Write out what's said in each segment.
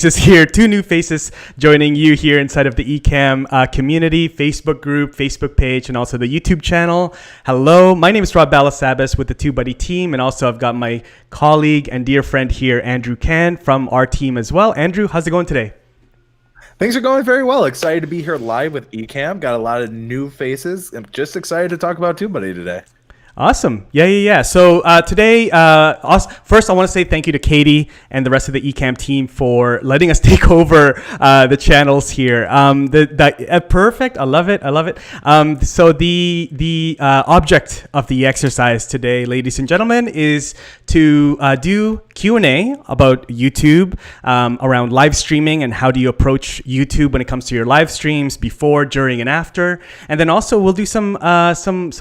Is here, two new faces joining you here inside of the Ecamm community, Facebook group, Facebook page, and also the YouTube channel. Hello, my name is Balasabas with the TubeBuddy Team, and also I've got my colleague and dear friend here, Andrew Kan, from our team as well. Andrew, how's it going today? Things are going very well. Excited to be here live with Ecamm. Got a lot of new faces. I'm just excited to talk about TubeBuddy today. Awesome. Yeah. So today, first I want to say thank you to Katie and the rest of the Ecamm team for letting us take over the channels here. Perfect. I love it. So the object of the exercise today, ladies and gentlemen, is to do Q&A about YouTube, around live streaming and how do you approach YouTube when it comes to your live streams before, during, and after. And then also we'll do some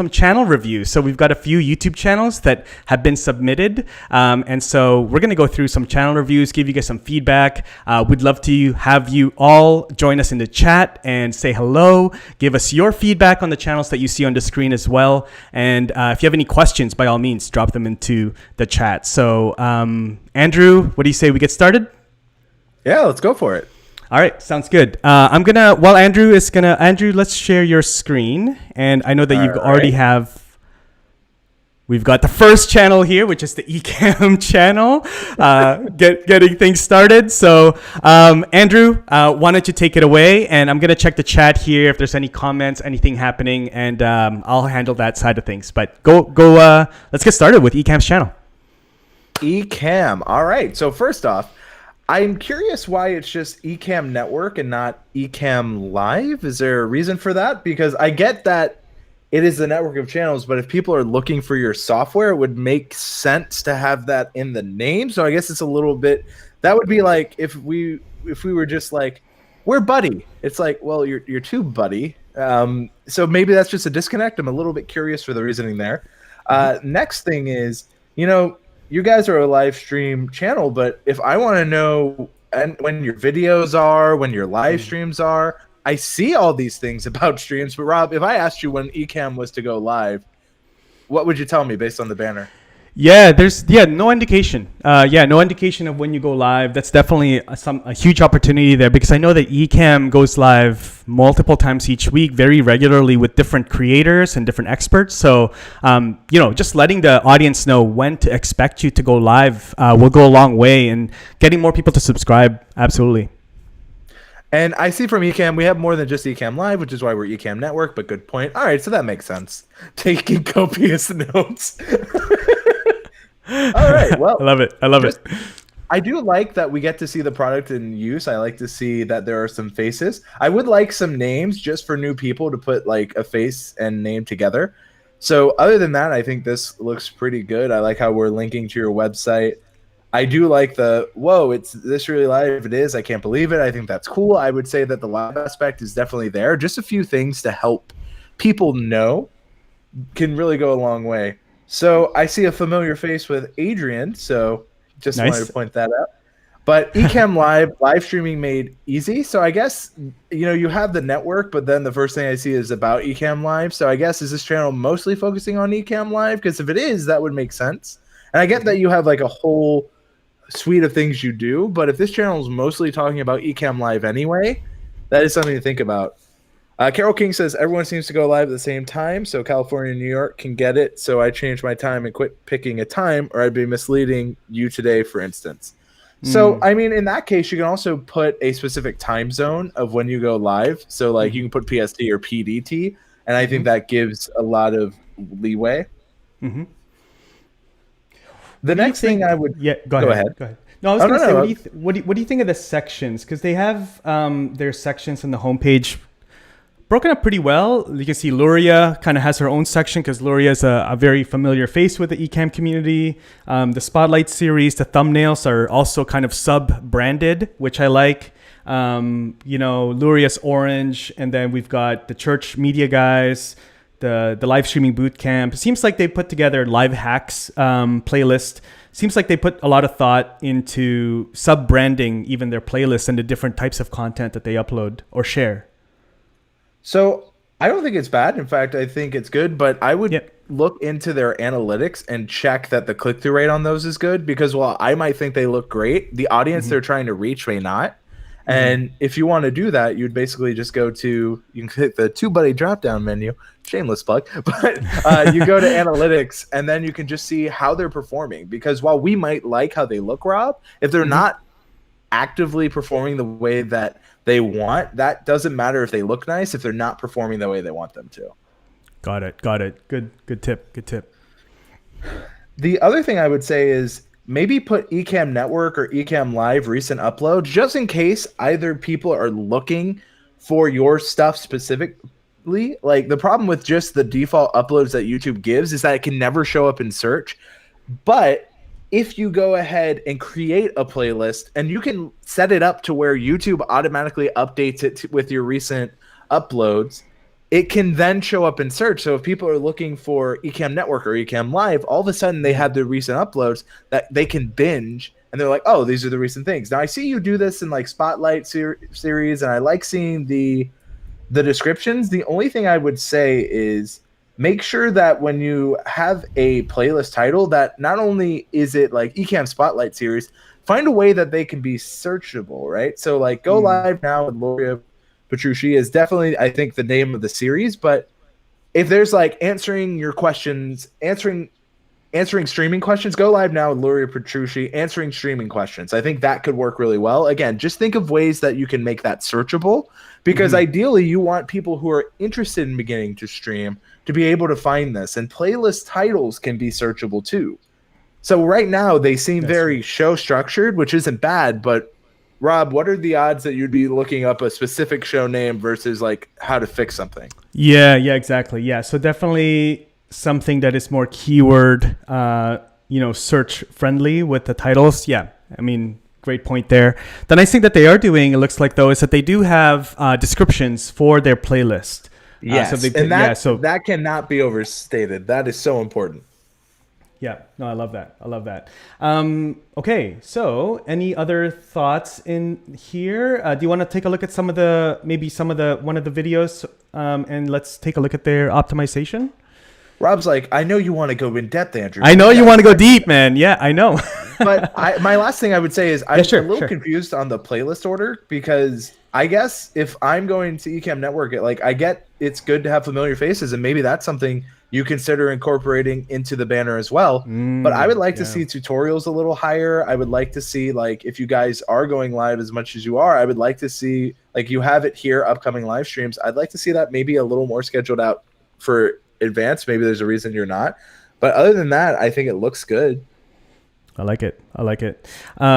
channel reviews. So we've got a few YouTube channels that have been submitted. And so we're going to go through some channel reviews, give you guys some feedback. We'd love to have you all join us in the chat and say hello. Give us your feedback on the channels that you see on the screen as well. And if you have any questions, by all means, drop them into the chat. So Andrew, what do you say we get started? Yeah, let's go for it. All right, sounds good. Andrew, let's share your screen. And I know that we've got the first channel here, which is the Ecamm channel, getting things started. So, Andrew, why don't you take it away? And I'm going to check the chat here if there's any comments, anything happening, and I'll handle that side of things. But let's get started with Ecamm's channel. Ecamm. All right. So first off, I'm curious why it's just Ecamm Network and not Ecamm Live. Is there a reason for that? Because I get that it is a network of channels, but if people are looking for your software, it would make sense to have that in the name. So I guess it's a little bit, that would be like if we were just like, we're Buddy. It's like, well, you're TubeBuddy. So maybe that's just a disconnect. I'm a little bit curious for the reasoning there. Next thing is, you guys are a live stream channel, but if I want to know when your videos are, when your live streams are, I see all these things about streams. But Rob, if I asked you when Ecamm was to go live, what would you tell me based on the banner? Yeah, there's no indication. No indication of when you go live. That's definitely a huge opportunity there, because I know that Ecamm goes live multiple times each week, very regularly, with different creators and different experts. So, just letting the audience know when to expect you to go live will go a long way in getting more people to subscribe. Absolutely. And I see from Ecamm, we have more than just Ecamm Live, which is why we're Ecamm Network, but good point. All right, so that makes sense. Taking copious notes. All right, well. I love it. I do like that we get to see the product in use. I like to see that there are some faces. I would like some names just for new people to put like a face and name together. So other than that, I think this looks pretty good. I like how we're linking to your website. I do like whoa, it's this really live. It is. I can't believe it. I think that's cool. I would say that the live aspect is definitely there. Just a few things to help people know can really go a long way. So I see a familiar face with Adrian. So just nice. Wanted to point that out. But Ecamm live streaming made easy. So I guess, you have the network, but then the first thing I see is about Ecamm Live. So I guess, is this channel mostly focusing on Ecamm Live? Because if it is, that would make sense. And I get that you have like a whole suite of things you do, but if this channel is mostly talking about Ecamm Live anyway, that is something to think about. Carol King says everyone seems to go live at the same time, so California and New York can get it. So I changed my time and quit picking a time, or I'd be misleading you today, for instance. So, I mean, in that case, you can also put a specific time zone of when you go live. So, like, you can put PST or PDT, and I think that gives a lot of leeway. Mm-hmm. The next thing I would... Yeah, go ahead. No, I was going to say, what do you think of the sections? Because they have their sections on the homepage broken up pretty well. You can see Luria kind of has her own section, because Luria is a very familiar face with the Ecamm community. The Spotlight series, the thumbnails are also kind of sub-branded, which I like. Luria's orange, and then we've got the church media guys, the live streaming boot camp. It seems like they put together live hacks playlist. Seems like they put a lot of thought into sub-branding even their playlists and the different types of content that they upload or share. So I don't think it's bad. In fact, I think it's good, but I would look into their analytics and check that the click-through rate on those is good, because while I might think they look great, the audience they're trying to reach may not. And if you want to do that, you'd basically just go to, you can click the TubeBuddy drop-down menu, shameless plug, but you go to analytics, and then you can just see how they're performing. Because while we might like how they look, Rob, if they're not actively performing the way that they want, that doesn't matter if they look nice if they're not performing the way they want them to. Got it. Good tip. The other thing I would say is maybe put Ecamm Network or Ecamm Live recent upload, just in case either people are looking for your stuff specifically. Like, the problem with just the default uploads that YouTube gives is that it can never show up in search. But if you go ahead and create a playlist, and you can set it up to where YouTube automatically updates it with your recent uploads, it can then show up in search. So if people are looking for Ecamm Network or Ecamm Live, all of a sudden they have the recent uploads that they can binge, and they're like, oh, these are the recent things. Now, I see you do this in like Spotlight series, and I like seeing the descriptions. The only thing I would say is make sure that when you have a playlist title, that not only is it like Ecamm Spotlight series, find a way that they can be searchable, right? So like Go Live Now with Loria Petrucci is definitely, I think, the name of the series. But if there's like answering streaming questions, Go Live Now with Loria Petrucci, answering streaming questions, I think that could work really well. Again, just think of ways that you can make that searchable, because ideally you want people who are interested in beginning to stream to be able to find this, and playlist titles can be searchable too. So right now they seem very show structured, which isn't bad, but Rob, what are the odds that you'd be looking up a specific show name versus like how to fix something? Yeah, exactly. Yeah, so definitely something that is more keyword, search friendly with the titles. Yeah, I mean, great point there. The nice thing that they are doing, it looks like, though, is that they do have descriptions for their playlist. Yes, that cannot be overstated. That is so important. Yeah, no, I love that. Okay, so any other thoughts in here? Do you want to take a look at one of the videos, and let's take a look at their optimization? Rob's like, I know you want to go in depth, Andrew. I know you want to go deep, man. Yeah, I know. But my last thing I would say is I'm a little confused on the playlist order, because I guess if I'm going to Ecamm Network, I get it's good to have familiar faces, and maybe that's something you consider incorporating into the banner as well. But I would like to see tutorials a little higher. I would like to see, like, if you guys are going live as much as you are, I would like to see, like, you have it here, upcoming live streams. I'd like to see that maybe a little more scheduled out for advance. Maybe there's a reason you're not. But other than that, I think it looks good. I like it. So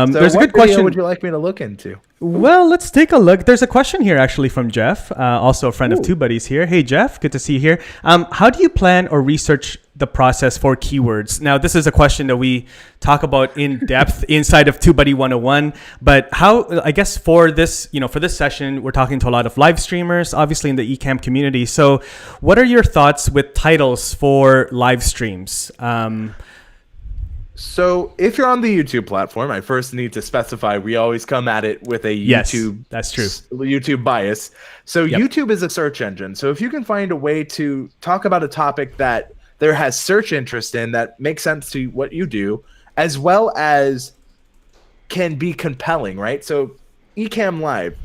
there's a good what question. Would you like me to look into? Well, let's take a look. There's a question here actually from Jeff, also a friend of TubeBuddy's here. Hey, Jeff, good to see you here. How do you plan or research the process for keywords? Now, this is a question that we talk about in depth inside of TubeBuddy 101. But how, I guess for this session, we're talking to a lot of live streamers, obviously in the Ecamm community. So what are your thoughts with titles for live streams? So if you're on the YouTube platform, I first need to specify we always come at it with a YouTube, that's true, YouTube bias. So YouTube is a search engine. So if you can find a way to talk about a topic that there has search interest in that makes sense to what you do, as well as can be compelling, right? So Ecamm Live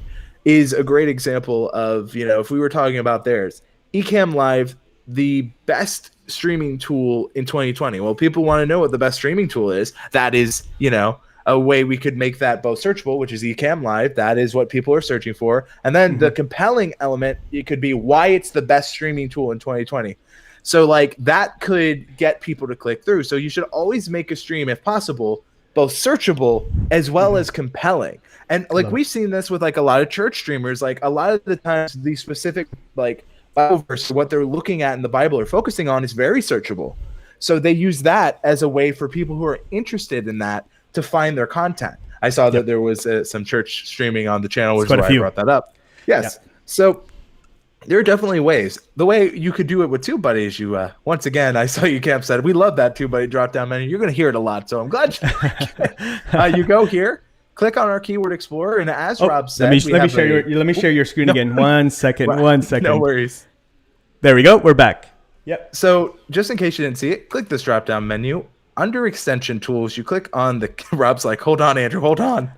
is a great example of, if we were talking about theirs, Ecamm Live, the best streaming tool in 2020. Well, people want to know what the best streaming tool is. That is, a way we could make that both searchable, which is Ecamm Live. That is what people are searching for. And then the compelling element, it could be why it's the best streaming tool in 2020. So like that could get people to click through. So you should always make a stream, if possible, both searchable as well as compelling. And like we've seen this with like a lot of church streamers. Like a lot of the times, these specific like Bible verse, what they're looking at in the Bible or focusing on is very searchable. So they use that as a way for people who are interested in that to find their content. I saw that there was some church streaming on the channel, which is why I brought that up. Yes. So there are definitely ways. The way you could do it with TubeBuddy is once again, I saw you, Camp said, we love that TubeBuddy drop down menu. You're going to hear it a lot. So I'm glad you go here. Click on our keyword explorer, and as Rob said, let me share your screen again. 1 second. 1 second. No worries. There we go. We're back. Yep. So just in case you didn't see it, click this drop down menu. Under extension tools, you click on the Rob's like, hold on, Andrew, hold on.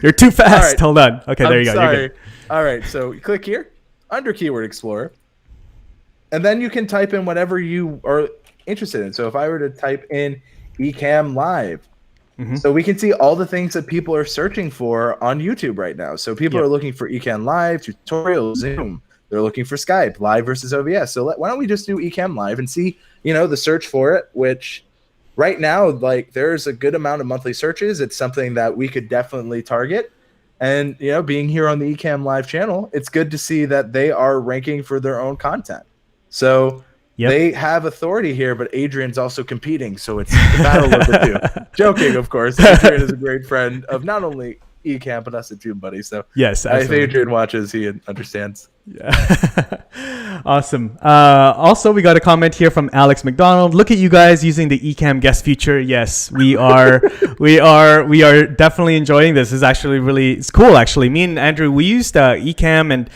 You're too fast. Right. Hold on. Okay, there I'm you go. Sorry. You're good. All right, so you click here under Keyword Explorer, and then you can type in whatever you are interested in. So if I were to type in Ecamm Live, so we can see all the things that people are searching for on YouTube right now. So people are looking for Ecamm Live, tutorials, Zoom. They're looking for Skype, Live versus OBS. So why don't we just do Ecamm Live and see, the search for it, which right now, like, there's a good amount of monthly searches. It's something that we could definitely target. And, being here on the Ecamm Live channel, it's good to see that they are ranking for their own content. So they have authority here, but Adrian's also competing. So it's the battle of the two. Joking, of course. Adrian is a great friend of not only Ecamm, but us at TubeBuddy. So yes, if Adrian watches, he understands. Yeah. Awesome. Also, we got a comment here from Alex McDonald. Look at you guys using the Ecamm guest feature. Yes, we are. we are definitely enjoying this. It's actually it's cool. Actually, me and Andrew, we used Ecamm and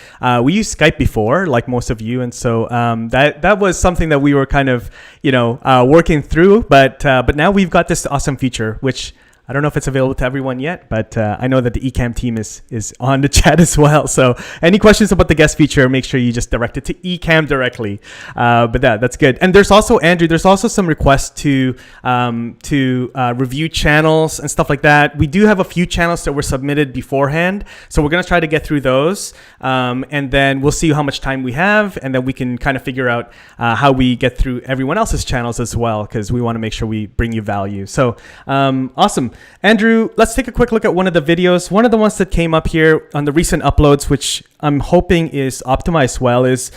we used Skype before, like most of you, and so that was something that we were kind of working through. But now we've got this awesome feature, which I don't know if it's available to everyone yet, but I know that the Ecamm team is on the chat as well. So any questions about the guest feature, make sure you just direct it to Ecamm directly. But that's good. And there's also, Andrew, there's also some requests to review channels and stuff like that. We do have a few channels that were submitted beforehand. So we're going to try to get through those. And then we'll see how much time we have. And then we can kind of figure out how we get through everyone else's channels as well, because we want to make sure we bring you value. So awesome. Andrew, let's take a quick look at one of the videos. One of the ones that came up here on the recent uploads, which I'm hoping is optimized well, is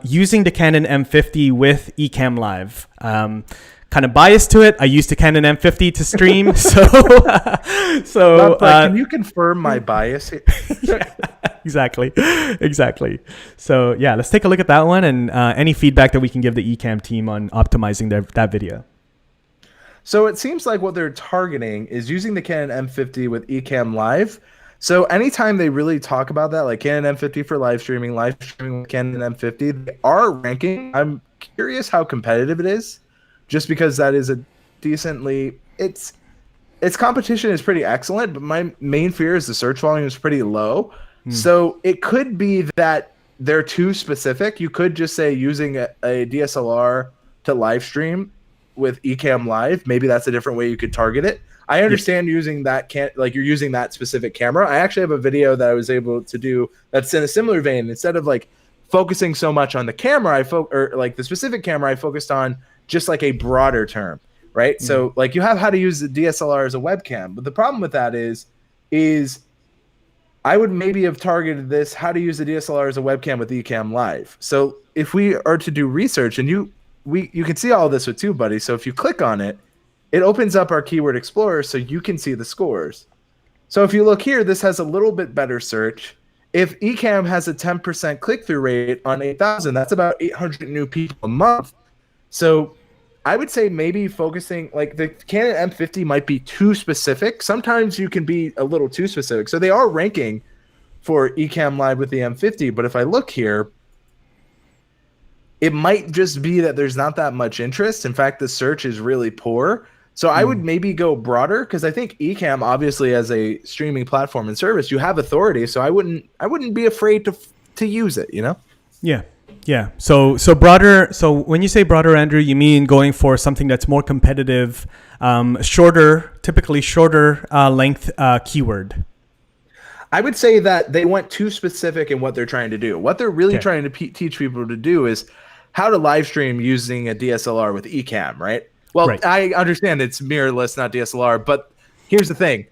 using the Canon M50 with Ecamm Live. Kind of biased to it. I used the Canon M50 to stream, so can you confirm my bias here? Exactly. So yeah, let's take a look at that one and any feedback that we can give the Ecamm team on optimizing that video. So it seems like what they're targeting is using the Canon M50 with Ecamm Live. So anytime they really talk about that, like Canon M50 for live streaming with Canon M50, they are ranking. I'm curious how competitive it is, just because that is a decently its competition is pretty excellent, but my main fear is the search volume is pretty low. So it could be that they're too specific. You could just say using a DSLR to live stream with Ecamm Live. Maybe that's a different way you could target it. I understand using that you're using that specific camera. I actually have a video that I was able to do that's in a similar vein. Instead of like focusing so much on the camera, or like the specific camera, I focused on just like a broader term, right? So like you have how to use the DSLR as a webcam, but the problem with that is I would maybe have targeted this how to use the DSLR as a webcam with Ecamm Live. So if we are to do research, and you can see all this with TubeBuddy. So if you click on it, it opens up our Keyword Explorer so you can see the scores. So if you look here, this has a little bit better search. If Ecamm has a 10% click-through rate on 8,000, that's about 800 new people a month. So I would say maybe focusing, like the Canon M50 might be too specific. Sometimes you can be a little too specific. So they are ranking for Ecamm Live with the M50, but if I look here, it might just be that there's not that much interest. In fact, the search is really poor. So I would maybe go broader, because I think Ecamm, obviously as a streaming platform and service, you have authority. So I wouldn't be afraid to use it, Yeah. So broader. So when you say broader, Andrew, you mean going for something that's more competitive, typically shorter length keyword. I would say that they went too specific in what they're trying to do. What they're really trying to teach people to do is how to live stream using a DSLR with Ecamm, right? Well, I understand it's mirrorless, not DSLR, but here's the thing.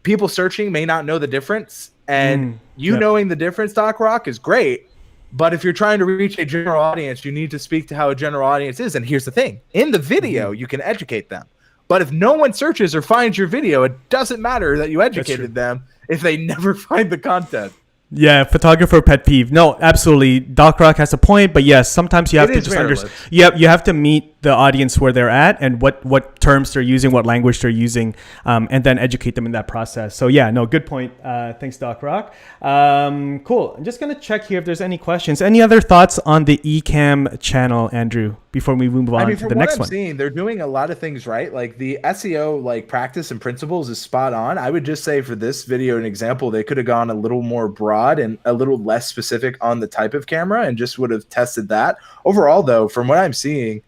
People searching may not know the difference, and knowing the difference, Doc Rock, is great, but if you're trying to reach a general audience, you need to speak to how a general audience is, and here's the thing. In the video, you can educate them, but if no one searches or finds your video, it doesn't matter that you educated them if they never find the content. Yeah, photographer pet peeve. No, absolutely. Doc Rock has a point, but yes, sometimes you have to just understand. You have to meet the audience where they're at and what terms they're using, what language they're using, and then educate them in that process. So yeah, no, good point. Thanks, Doc Rock. Cool. I'm just gonna check here if there's any questions. Any other thoughts on the Ecamm channel, Andrew, before we move on to the next one? Seeing, they're doing a lot of things right. Like the SEO like practice and principles is spot on. I would just say for this video, an example, they could have gone a little more broad and a little less specific on the type of camera and just would have tested that. Overall, though, from what I'm seeing,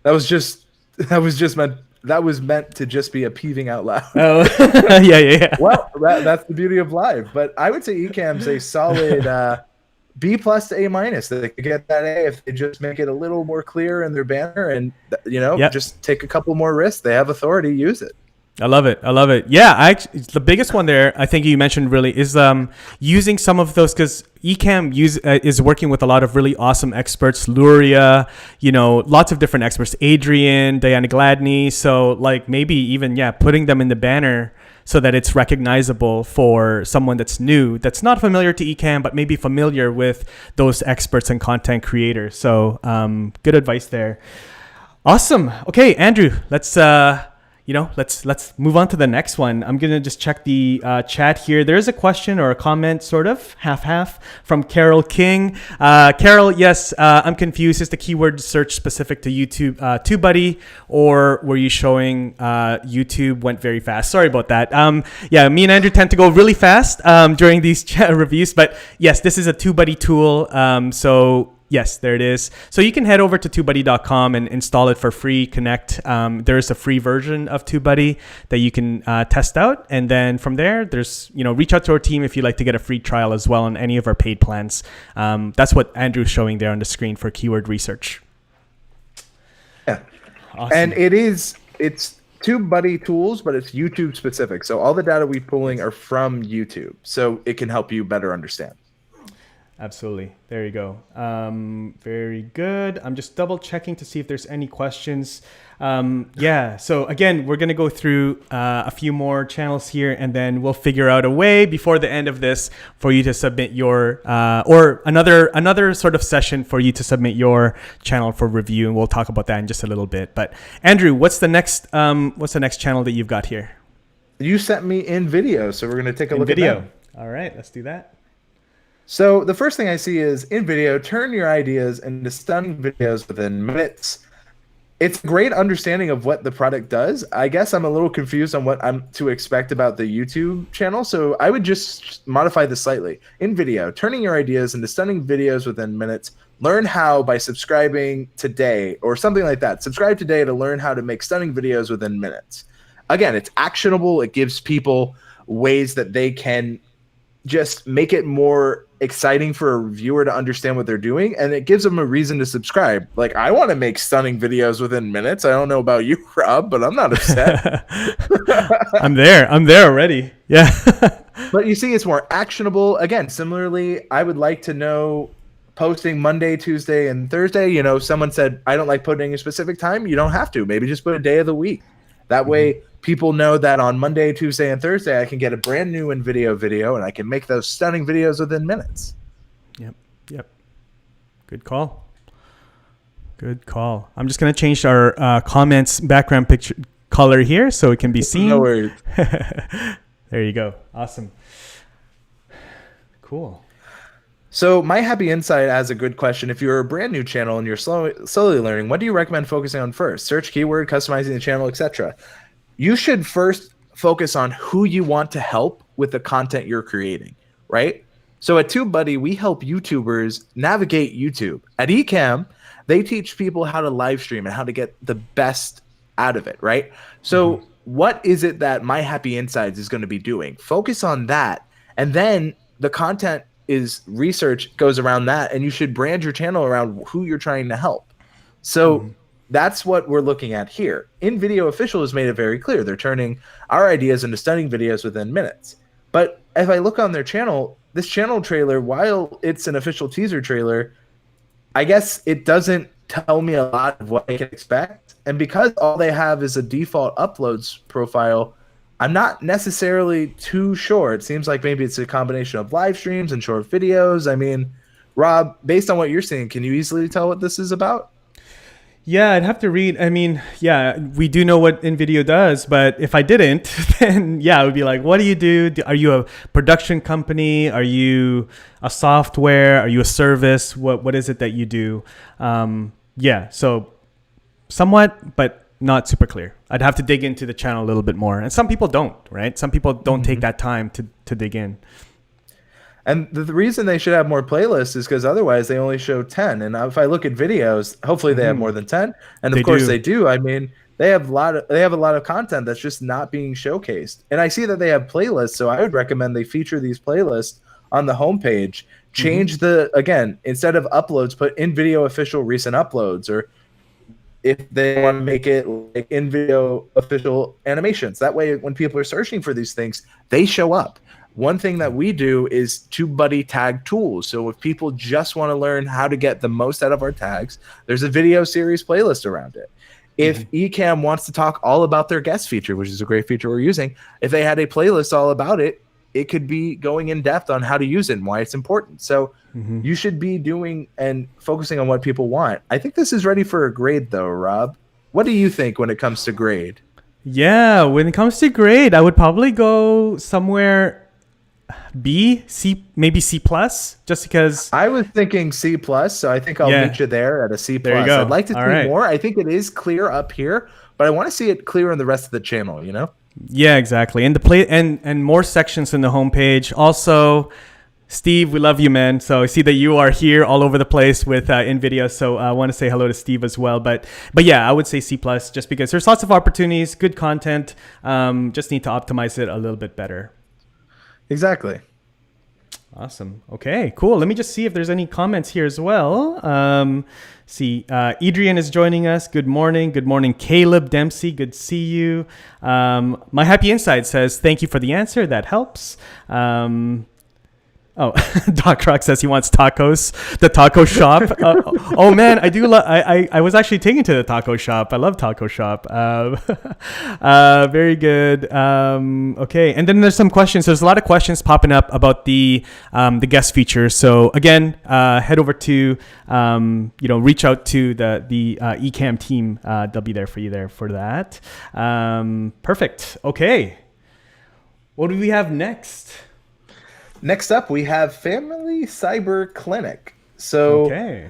that was meant to just be a peeving out loud. Oh, yeah. Well, that's the beauty of live. But I would say Ecamm's a solid B+ to A-. They could get that A if they just make it a little more clear in their banner and just take a couple more risks. They have authority, use it. I love it. Yeah, the biggest one there, I think you mentioned really, is using some of those, because Ecamm is working with a lot of really awesome experts, Luria, lots of different experts, Adrian, Diana Gladney. So like maybe even, putting them in the banner so that it's recognizable for someone that's new, that's not familiar to Ecamm, but maybe familiar with those experts and content creators. So good advice there. Awesome. Okay, Andrew, let's move on to the next one. I'm going to just check the chat here. There's a question or a comment, sort of, half, from Carol King. Carol, yes, I'm confused. Is the keyword search specific to YouTube, TubeBuddy, or were you showing YouTube went very fast? Sorry about that. Me and Andrew tend to go really fast during these chat reviews, but yes, this is a TubeBuddy tool. So yes, there it is. So you can head over to TubeBuddy.com and install it for free. Connect. There is a free version of TubeBuddy that you can test out. And then from there, there's, reach out to our team if you'd like to get a free trial as well on any of our paid plans. That's what Andrew's showing there on the screen for keyword research. Yeah. Awesome. And it's TubeBuddy tools, but it's YouTube specific. So all the data we're pulling are from YouTube. So it can help you better understand. Absolutely. There you go. Very good. I'm just double checking to see if there's any questions. So again, we're going to go through a few more channels here, and then we'll figure out a way before the end of this for you to submit your, or another sort of session for you to submit your channel for review. And we'll talk about that in just a little bit. But Andrew, what's the next channel that you've got here? You sent me InVideo, so we're going to take a look at that. All right, let's do that. So the first thing I see is InVideo, turn your ideas into stunning videos within minutes. It's a great understanding of what the product does. I guess I'm a little confused on what I'm to expect about the YouTube channel, so I would just modify this slightly. InVideo, turning your ideas into stunning videos within minutes. Learn how by subscribing today, or something like that. Subscribe today to learn how to make stunning videos within minutes. Again, it's actionable. It gives people ways that they can just make it more exciting for a viewer to understand what they're doing, and it gives them a reason to subscribe. Like, I want to make stunning videos within minutes. I don't know about you, Rob, but I'm not upset. I'm there already. Yeah. But you see, it's more actionable. Again, similarly, I would like to know posting Monday, Tuesday, and Thursday. Someone said, I don't like putting a specific time. You don't have to. Maybe just put a day of the week. That way, people know that on Monday, Tuesday, and Thursday, I can get a brand new InVideo video, and I can make those stunning videos within minutes. Yep. Good call. I'm just going to change our comments background picture color here so it can be seen. No worries. There you go. Awesome. Cool. So my happy insight has a good question. If you're a brand new channel and you're slowly learning, what do you recommend focusing on first? Search keyword, customizing the channel, etc. You should first focus on who you want to help with the content you're creating, right? So at TubeBuddy, we help YouTubers navigate YouTube. At Ecamm, they teach people how to live stream and how to get the best out of it, right? So what is it that My Happy Insights is going to be doing? Focus on that. And then the content is research goes around that, and you should brand your channel around who you're trying to help. So that's what we're looking at here. InVideo Official has made it very clear. They're turning our ideas into stunning videos within minutes. But if I look on their channel, this channel trailer, while it's an official teaser trailer, I guess it doesn't tell me a lot of what I can expect. And because all they have is a default uploads profile, I'm not necessarily too sure. It seems like maybe it's a combination of live streams and short videos. I mean, Rob, based on what you're seeing, can you easily tell what this is about? Yeah, I'd have to read. I mean, yeah, we do know what InVideo does, but if I didn't, then yeah, I would be like, what do you do? Are you a production company? Are you a software? Are you a service? What is it that you do? Yeah, so somewhat, but not super clear. I'd have to dig into the channel a little bit more. And some people don't, right? Some people don't take that time to dig in. And the reason they should have more playlists is because otherwise they only show 10. And if I look at videos, hopefully they have more than 10. And of They course do. they do. I mean, they have a lot of content that's just not being showcased. And I see that they have playlists, so I would recommend they feature these playlists on the homepage. Change again, instead of uploads, put in video official recent uploads, or if they want to make it like in video official animations. That way when people are searching for these things, they show up. One thing that we do is TubeBuddy tag tools. So if people just want to learn how to get the most out of our tags, there's a video series playlist around it. If Ecamm wants to talk all about their guest feature, which is a great feature we're using, if they had a playlist all about it, it could be going in depth on how to use it and why it's important. So you should be doing and focusing on what people want. I think this is ready for a grade though, Rob. What do you think when it comes to grade? Yeah, when it comes to grade, I would probably go somewhere B, C, maybe C plus, just because. I was thinking C plus, so I think I'll meet you there at a C plus. There you go. I'd like to All see right. more. I think it is clear up here, but I want to see it clear in the rest of the channel, you know? Yeah, exactly. And the play and more sections in the homepage. Also, Steve, we love you, man. So I see that you are here all over the place with InVideo. So I want to say hello to Steve as well. But yeah, I would say C plus, just because there's lots of opportunities, good content. Just need to optimize it a little bit better. Exactly. Awesome. Okay, cool. Let me just see if there's any comments here as well. Adrian is joining us. Good morning. Good morning, Caleb Dempsey. Good to see you. My Happy Inside says, thank you for the answer. That helps. Oh, Doc Rock says he wants tacos. The taco shop. Oh man, I do. I was actually taken to the taco shop. I love taco shop. Very good. Okay, and then there's some questions. There's a lot of questions popping up about the guest feature. So again, head over to reach out to the Ecamm team. They'll be there for you there for that. Perfect. Okay. What do we have next? Next up, we have Family Cyber Clinic. So okay.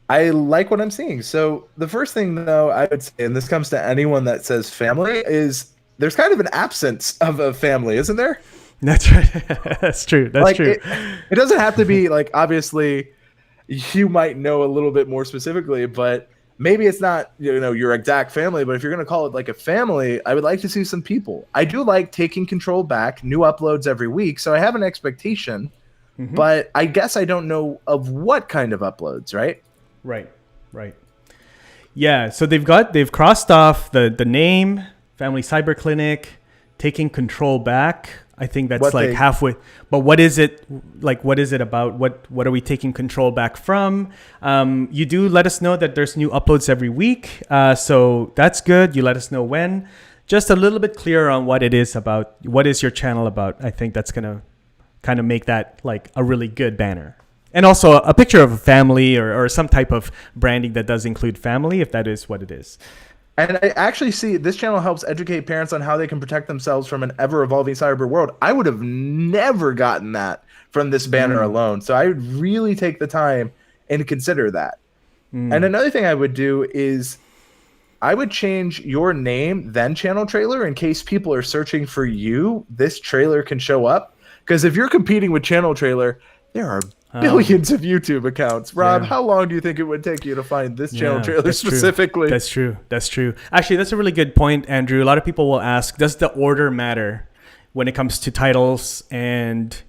I like what I'm seeing. So the first thing, though, I would say, and this comes to anyone that says family, is there's kind of an absence of a family, isn't there? That's right. That's true. That's true. It doesn't have to be like, obviously, you might know a little bit more specifically, but maybe it's not, your exact family, but if you're going to call it like a family, I would like to see some people. I do like taking control back, new uploads every week, so I have an expectation, but I guess I don't know of what kind of uploads, right? Right. Yeah, so they've crossed off the name, Family Cyber Clinic, taking control back. I think that's halfway. But what is it like? What is it about? What are we taking control back from? You do let us know that there's new uploads every week. So that's good. You let us know when. Just a little bit clearer on what it is about. What is your channel about? I think that's going to kind of make that like a really good banner. And also a picture of a family or some type of branding that does include family, if that is what it is. And I actually see this channel helps educate parents on how they can protect themselves from an ever-evolving cyber world. I would have never gotten that from this banner alone. So I would really take the time and consider that. And another thing I would do is I would change your name, then channel trailer, in case people are searching for you. This trailer can show up. Because if you're competing with channel trailer, there are billions of YouTube accounts. Rob, how long do you think it would take you to find this channel trailer specifically? That's true. Actually, that's a really good point, Andrew. A lot of people will ask, does the order matter when it comes to titles and,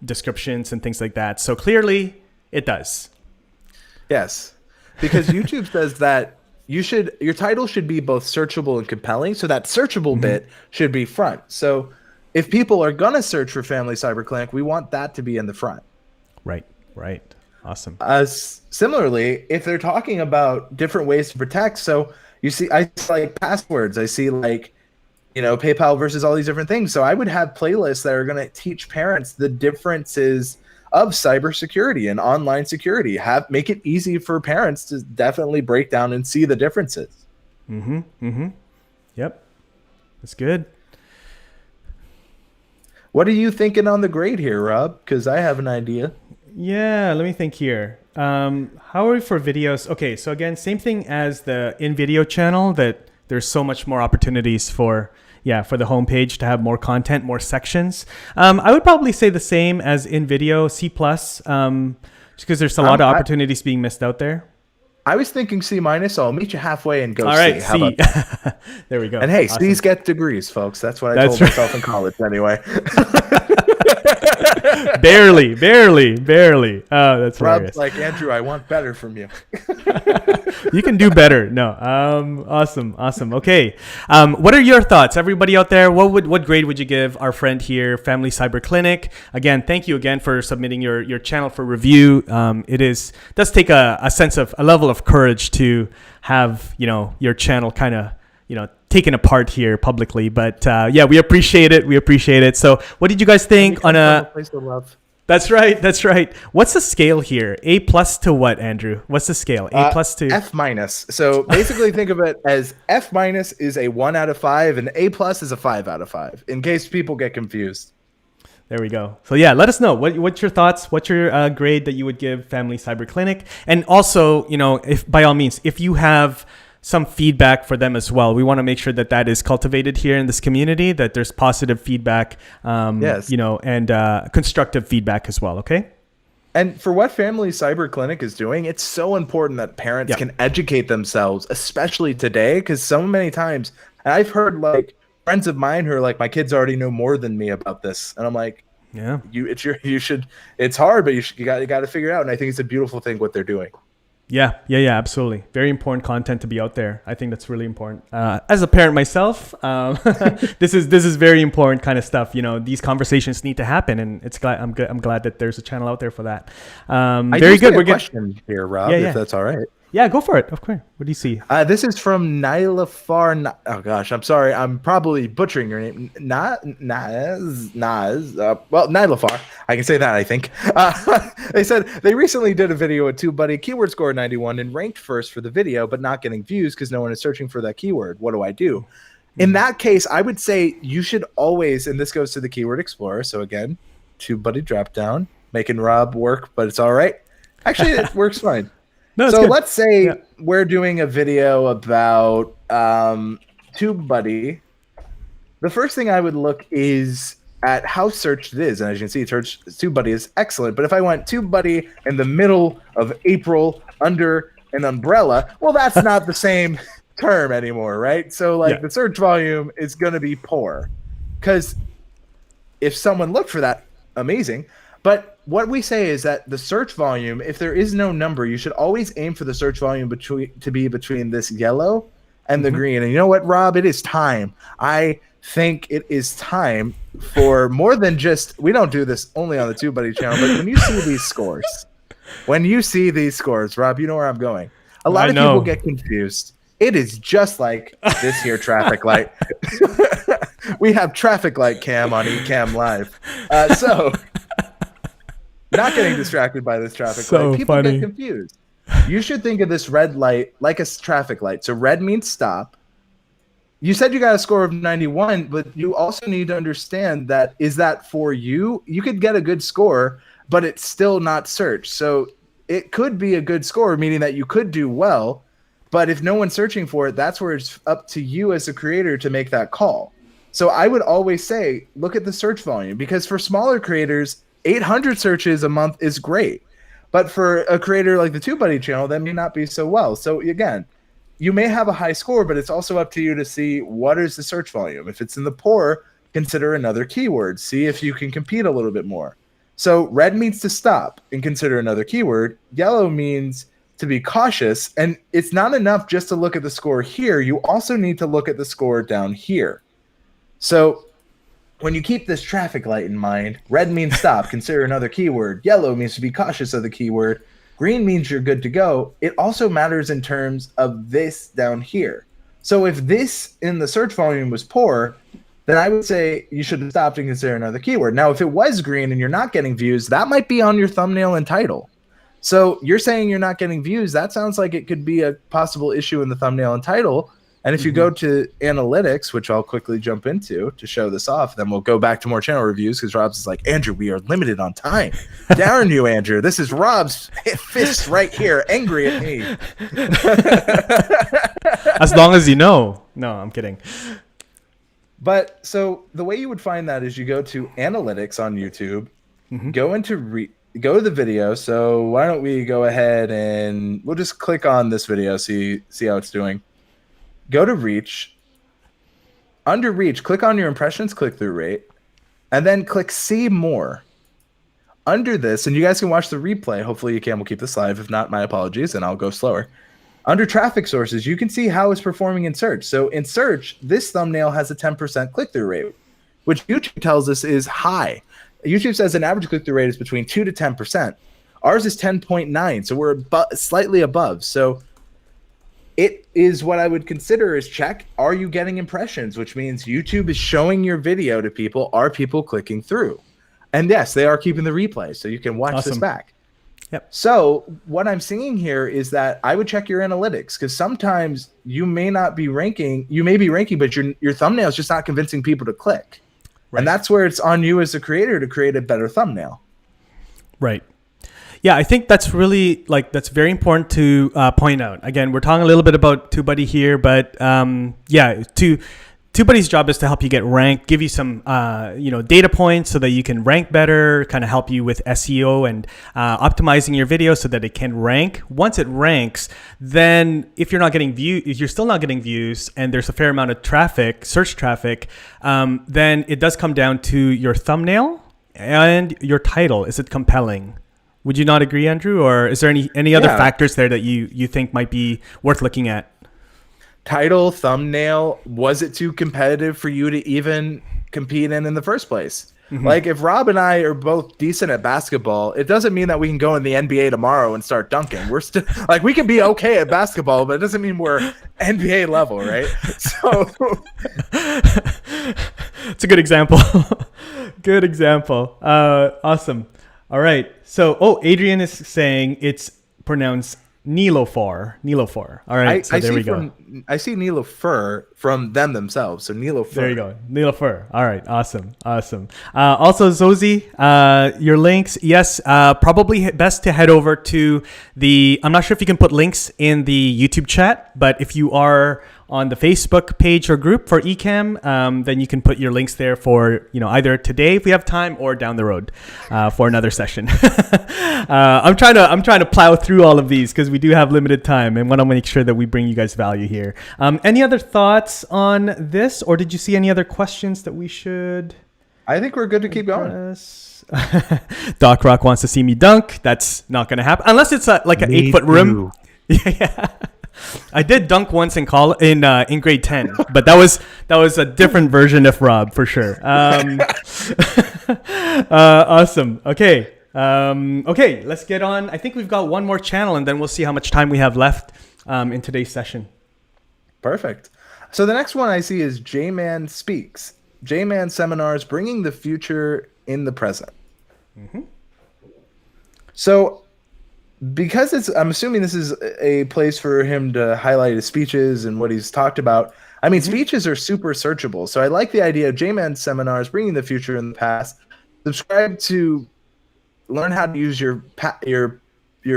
descriptions and things like that? So clearly it does. Yes, because YouTube says that your title should be both searchable and compelling. So that searchable bit should be front. So if people are going to search for Family Cyber Clinic, we want that to be in the front. Right. Awesome. Similarly, if they're talking about different ways to protect, so I see like passwords, I see like, PayPal versus all these different things. So I would have playlists that are going to teach parents the differences of cybersecurity and online security. Make it easy for parents to definitely break down and see the differences. Yep, that's good. What are you thinking on the grade here, Rob? Because I have an idea. Yeah, let me think here. How are we for videos? Okay, so again, same thing as the InVideo channel, that there's so much more opportunities for the homepage to have more content, more sections. I would probably say the same as InVideo, C+, just because there's a lot of opportunities being missed out there. I was thinking C-. I'll meet you halfway and go All right, C. How about that? There we go. And hey, awesome. C's get degrees, folks. That's what I told myself in college anyway. barely. Oh, that's hilarious. Rob's like, Andrew, I want better from you. You can do better. No. Awesome. Okay. What are your thoughts, everybody out there? What grade would you give our friend here, Family Cyber Clinic? Again, thank you again for submitting your channel for review. Does take a level of courage to have your channel kind of taken apart here publicly, but we appreciate it. So what did you guys think on a place to love? That's right. What's the scale here? A+ to what, Andrew? What's the scale? A+ to F-. So basically think of it as F- is a 1 out of 5 and A+ is a 5 out of 5, in case people get confused. There we go. So yeah, let us know what's your thoughts. What's your grade that you would give Family Cyber Clinic? And also, if by all means, if you have some feedback for them as well, we want to make sure that is cultivated here in this community, that there's positive feedback, yes, and constructive feedback as well. Okay. And for what Family Cyber Clinic is doing, it's so important that parents can educate themselves, especially today, because so many times, and I've heard like friends of mine who are like, my kids already know more than me about this, and I'm like, yeah, it's hard, but you got to figure it out. And I think it's a beautiful thing what they're doing. Yeah, absolutely. Very important content to be out there. I think that's really important. As a parent myself, this is very important kind of stuff. These conversations need to happen, and I'm glad that there's a channel out there for that. Very good. We're question here, Rob, if that's all right. Yeah, go for it. Of course. What do you see? This is from Nylafar. Oh gosh, I'm sorry. I'm probably butchering your name. Naz. Well, Nylafar. I can say that, I think. They said they recently did a video with TubeBuddy, keyword score 91, and ranked first for the video, but not getting views because no one is searching for that keyword. What do I do? In that case, I would say you should always, and this goes to the Keyword Explorer. So again, TubeBuddy drop down, making Rob work, but it's all right. Actually, it works fine. No, so let's say we're doing a video about TubeBuddy. The first thing I would look is at how searched it is. And as you can see, TubeBuddy is excellent. But if I went TubeBuddy in the middle of April under an umbrella, well, that's not the same term anymore, right? So the search volume is going to be poor. Because if someone looked for that, amazing. But what we say is that the search volume, if there is no number, you should always aim for the search volume to be between this yellow and the green. And you know what, Rob? It is time. I think it is time for more than just, we don't do this only on the TubeBuddy channel, but when you see these scores, Rob, you know where I'm going. A lot of people get confused. It is just like this here traffic light. We have traffic light cam on Ecamm Live. Not getting distracted by this traffic light. People get confused. You should think of this red light like a traffic light. So red means stop. You said you got a score of 91, but you also need to understand that is that for you? You could get a good score, but it's still not searched. So it could be a good score, meaning that you could do well. But if no one's searching for it, that's where it's up to you as a creator to make that call. So I would always say, look at the search volume, because for smaller creators, 800 searches a month is great. But for a creator like the TubeBuddy channel, that may not be so well. So again, you may have a high score, but it's also up to you to see what is the search volume. If it's in the poor, consider another keyword. See if you can compete a little bit more. So red means to stop and consider another keyword. Yellow means to be cautious. And it's not enough just to look at the score here. You also need to look at the score down here. So when you keep this traffic light in mind, red means stop, consider another keyword. Yellow means to be cautious of the keyword. Green means you're good to go. It also matters in terms of this down here. So if this in the search volume was poor, then I would say you should have stopped and consider another keyword. Now, if it was green and you're not getting views, that might be on your thumbnail and title. So you're saying you're not getting views. That sounds like it could be a possible issue in the thumbnail and title. And if you go to analytics, which I'll quickly jump into to show this off, then we'll go back to more channel reviews because Rob's is like, Andrew, we are limited on time. Darn you, Andrew. This is Rob's fist right here, angry at me. As long as you know. No, I'm kidding. But so the way you would find that is you go to analytics on YouTube, go to the video. So why don't we go ahead and we'll just click on this video, see how it's doing. Go to reach. Under reach, click on your impressions click-through rate, and then click see more. Under this, and you guys can watch the replay. Hopefully Ecamm will keep this live. If not, my apologies, and I'll go slower. Under traffic sources, you can see how it's performing in search. So in search, this thumbnail has a 10% click-through rate, which YouTube tells us is high. YouTube says an average click-through rate is between 2 to 10%. Ours is 10.9, so we're slightly above. So it is what I would consider is check, are you getting impressions? Which means YouTube is showing your video to people. Are people clicking through? And yes, they are keeping the replay, so you can watch this back. Yep. So what I'm seeing here is that I would check your analytics because sometimes you may not be ranking. You may be ranking, but your thumbnail is just not convincing people to click. Right. And that's where it's on you as a creator to create a better thumbnail. Right. Yeah, I think that's really that's very important to point out. Again, we're talking a little bit about TubeBuddy here, but TubeBuddy's job is to help you get ranked, give you some data points so that you can rank better, kind of help you with SEO and optimizing your video so that it can rank. Once it ranks, then if you're not getting if you're still not getting views, and there's a fair amount of traffic, search traffic, then it does come down to your thumbnail and your title. Is it compelling? Would you not agree, Andrew? Or is there any other factors there that you think might be worth looking at? Title, thumbnail, was it too competitive for you to even compete in the first place? Like if Rob and I are both decent at basketball, it doesn't mean that we can go in the NBA tomorrow and start dunking. We're still like, we can be okay at basketball, but it doesn't mean we're NBA level, right? So it's a good example. Good example. Awesome. All right. So, Adrian is saying it's pronounced Nilofer. Nilofer. All right. So there we go. I see Nilofer from them themselves. So Nilofer. There you go. Nilofer. All right. Awesome. Awesome. Also, Zozi, your links. Yes. Probably best to head over to I'm not sure if you can put links in the YouTube chat, but if you are on the Facebook page or group for Ecamm, then you can put your links there for either today if we have time or down the road for another session. I'm trying to plow through all of these because we do have limited time and want to make sure that we bring you guys value here. Any other thoughts on this, or did you see any other questions that we should? I think we're good to keep going. Doc Rock wants to see me dunk. That's not going to happen unless it's like an 8-foot rim. Yeah. I did dunk once in grade 10, but that was a different version of Rob for sure. Awesome. Okay. Let's get on. I think we've got one more channel, and then we'll see how much time we have left in today's session. Perfect. So the next one I see is J-Man Speaks. J-Man Seminars, bringing the future in the present. So because I'm assuming this is a place for him to highlight his speeches and what he's talked about. I mean, speeches are super searchable. So I like the idea of J-Man Seminars, bringing the future in the past. Subscribe to learn how to use your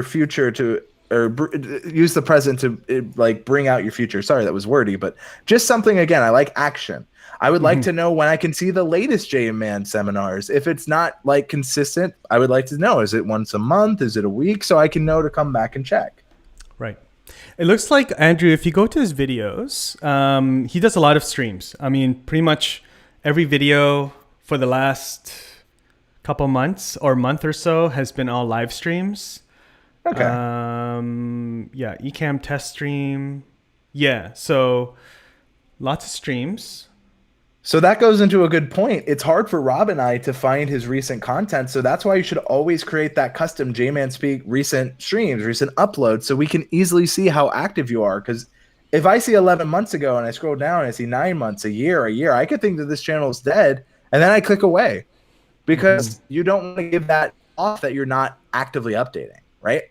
future to, use the present to bring out your future. Sorry, that was wordy, but just something, again, I like action. I would like to know when I can see the latest J-Man seminars. If it's not consistent, I would like to know, is it once a month? Is it a week? So I can know to come back and check. Right. It looks like, Andrew, if you go to his videos, he does a lot of streams. I mean, pretty much every video for the last couple months or month or so has been all live streams. Okay. Ecamm test stream. Yeah. So lots of streams. So that goes into a good point. It's hard for Rob and I to find his recent content. So that's why you should always create that custom J-Man Speak recent streams, recent uploads, so we can easily see how active you are. Because if I see 11 months ago and I scroll down and I see 9 months, a year, I could think that this channel is dead, and then I click away because you don't want to give that off that you're not actively updating, right?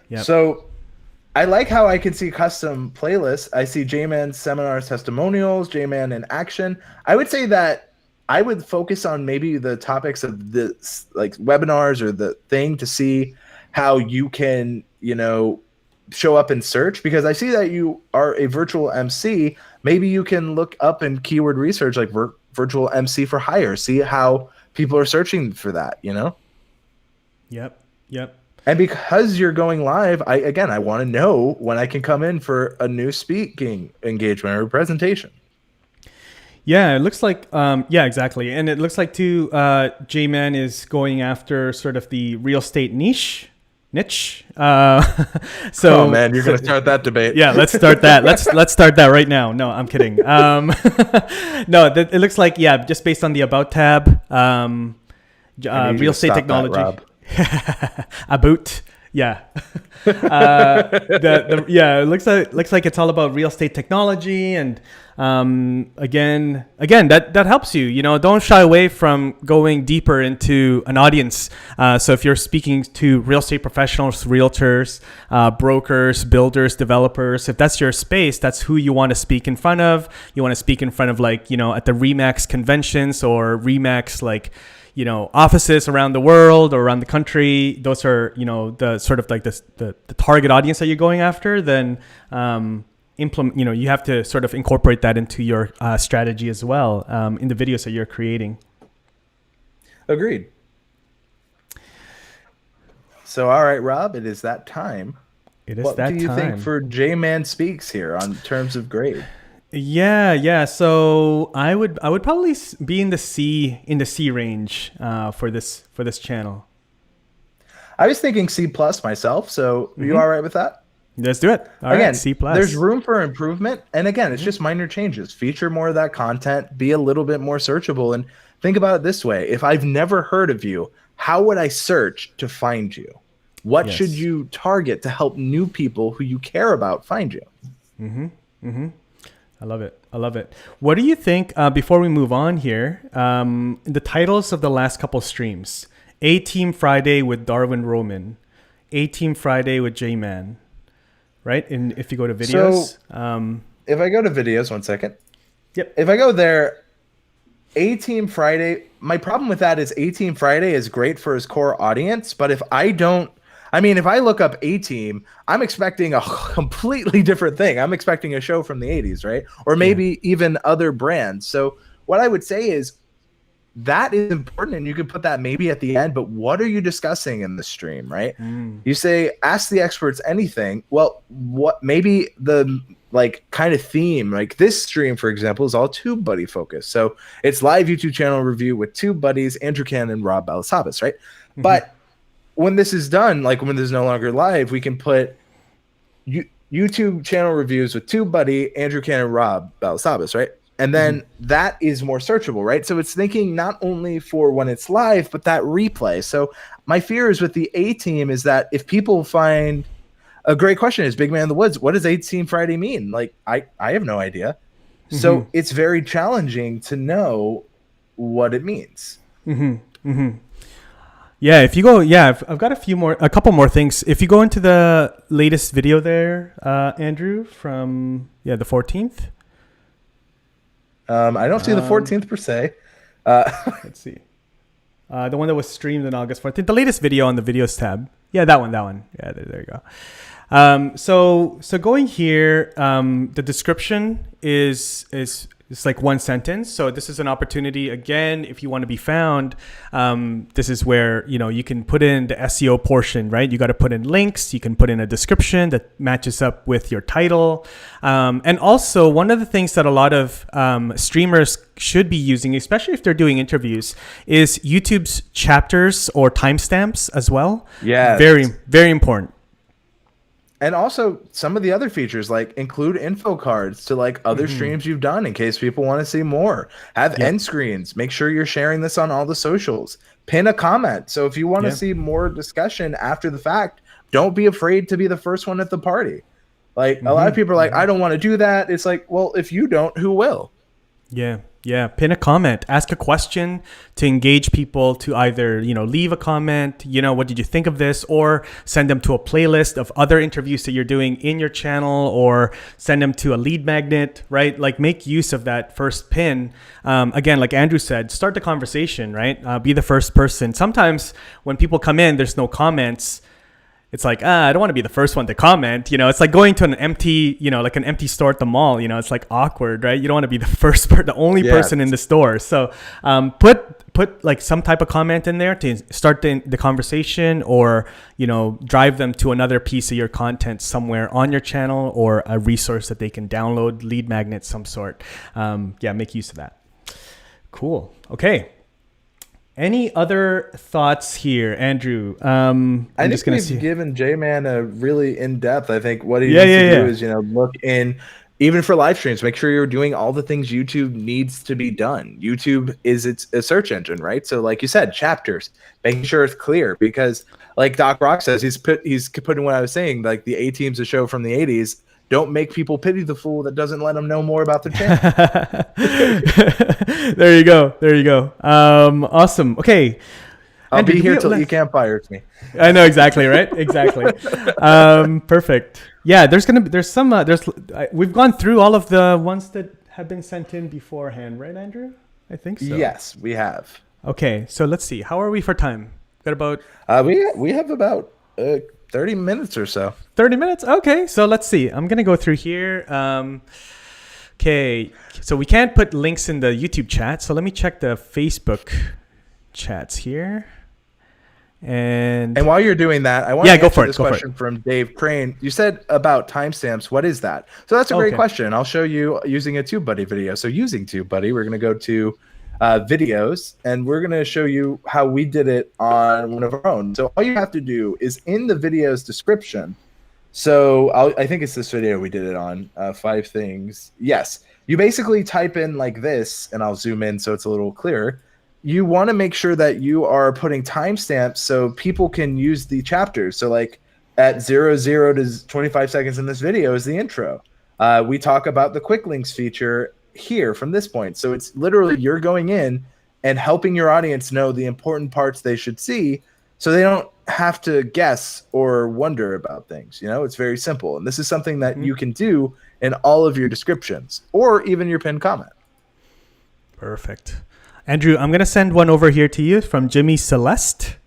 Yep. So I like how I can see custom playlists. I see J-Man seminars, testimonials, J-Man in action. I would say that I would focus on maybe the topics of this, like webinars or the thing, to see how you can, show up in search, because I see that you are a virtual MC. Maybe you can look up in keyword research like virtual MC for hire, see how people are searching for that, Yep. And because you're going live, I want to know when I can come in for a new speaking engagement or presentation. Yeah, it looks like, yeah, exactly. And it looks like too, J-Man is going after sort of the real estate niche. So, oh man, you're gonna start that debate. Yeah, let's start that. Let's start that right now. No, I'm kidding. No, it looks like, yeah, just based on the about tab, real estate technology. About. Yeah. Yeah, it looks like it's all about real estate technology, and again that helps you. Don't shy away from going deeper into an audience. So if you're speaking to real estate professionals, realtors, brokers, builders, developers, if that's your space, that's who you want to speak in front of. You want to speak in front of, like, at the Remax conventions or Remax, like, offices around the world or around the country. Those are, the sort of like the target audience that you're going after. Then implement, you have to sort of incorporate that into your strategy as well, in the videos that you're creating. Agreed. So, all right, Rob, it is that time. It is what that do you time. think for J-Man Speaks here on terms of grade? Yeah. So I would probably be in the C range for this channel. I was thinking C+ myself. So you all right with that? Let's do it. All again, right, C+. There's room for improvement, and again, it's just minor changes. Feature more of that content, be a little bit more searchable, and think about it this way: if I've never heard of you, how would I search to find you? What should you target to help new people who you care about find you? I love it. What do you think, before we move on here, the titles of the last couple streams? A-Team Friday with Darwin Roman, A-Team Friday with J-Man, right? And if you go to videos. So, if I go to videos, 1 second. Yep. If I go there, A-Team Friday, my problem with that is A-Team Friday is great for his core audience, but if I look up A-Team, I'm expecting a completely different thing. I'm expecting a show from the 80s, right? Or maybe even other brands. So what I would say is that is important, and you can put that maybe at the end, but what are you discussing in the stream, right? You say, ask the experts anything. Well, what maybe the kind of theme, like this stream, for example, is all TubeBuddy focused. So it's live YouTube channel review with TubeBuddy's, Andrew Kan and Rob Balasabas, right? But when this is done, like when this is no longer live, we can put YouTube channel reviews with TubeBuddy, Andrew Kan, and Rob Balasabas, right? And then that is more searchable, right? So it's thinking not only for when it's live, but that replay. So my fear is with the A-Team is that if people find a great question is Big Man in the Woods, what does A-Team Friday mean? Like, I have no idea. So it's very challenging to know what it means. Yeah, if you go, I've got a couple more things. If you go into the latest video there, Andrew, from the 14th. I don't see the 14th per se. Let's see. The one that was streamed on August 14th. The latest video on the videos tab. Yeah, that one. Yeah, there you go. So going here, the description is like one sentence. So this is an opportunity, again, if you want to be found, this is where, you can put in the SEO portion, right? You got to put in links. You can put in a description that matches up with your title. And also, one of the things that a lot of streamers should be using, especially if they're doing interviews, is YouTube's chapters or timestamps as well. Yeah. Very, very important. And also some of the other features, like include info cards to like other streams you've done in case people want to see more. Have end screens. Make sure you're sharing this on all the socials. Pin a comment. So if you want to see more discussion after the fact, don't be afraid to be the first one at the party. Like a lot of people are like, I don't want to do that. It's like, well, if you don't, who will? Yeah. Yeah. Pin a comment, ask a question to engage people to either, leave a comment, what did you think of this, or send them to a playlist of other interviews that you're doing in your channel, or send them to a lead magnet, right? Like make use of that first pin. Again, like Andrew said, start the conversation, right? Be the first person. Sometimes when people come in, there's no comments. It's like, I don't want to be the first one to comment. It's like going to an empty, like an empty store at the mall. It's like awkward, right? You don't want to be the only person in the store. So put like some type of comment in there to start the conversation, or, drive them to another piece of your content somewhere on your channel, or a resource that they can download, lead magnet, some sort. Make use of that. Cool. Okay. Any other thoughts here, Andrew? I think we've given J-Man a really in-depth. I think what he needs to do is, look in, even for live streams, make sure you're doing all the things YouTube needs to be done. YouTube is a search engine, right? So like you said, chapters, making sure it's clear, because like Doc Rock says, he's putting what I was saying, like the A-Team's a show from the 80s. Don't make people pity the fool that doesn't let them know more about the channel. There you go. Awesome. Okay. I'll be here till Ecamm fires me. I know exactly, right? Exactly. Perfect. Yeah, we've gone through all of the ones that have been sent in beforehand, right, Andrew? I think so. Yes, we have. Okay, so let's see. How are we for time? Got about we have about 30 minutes or so. 30 minutes? Okay, so let's see. I'm going to go through here. Okay, so we can't put links in the YouTube chat. So let me check the Facebook chats here. And while you're doing that, I want to answer this question from Dave Crane. You said about timestamps. What is that? So that's a great question. I'll show you using a TubeBuddy video. So using TubeBuddy, we're going to go to videos, and we're going to show you how we did it on one of our own. So all you have to do is in the video's description. So I think it's this video we did it on, 5 things. Yes. You basically type in like this, and I'll zoom in so it's a little clearer. You want to make sure that you are putting timestamps so people can use the chapters. So like at 00 to 25 seconds in this video is the intro. We talk about the quick links feature here from this point. So it's literally you're going in and helping your audience know the important parts they should see, so they don't have to guess or wonder about things. It's very simple. And this is something that you can do in all of your descriptions or even your pinned comment. Perfect. Andrew, I'm going to send one over here to you from Jimmy Celeste.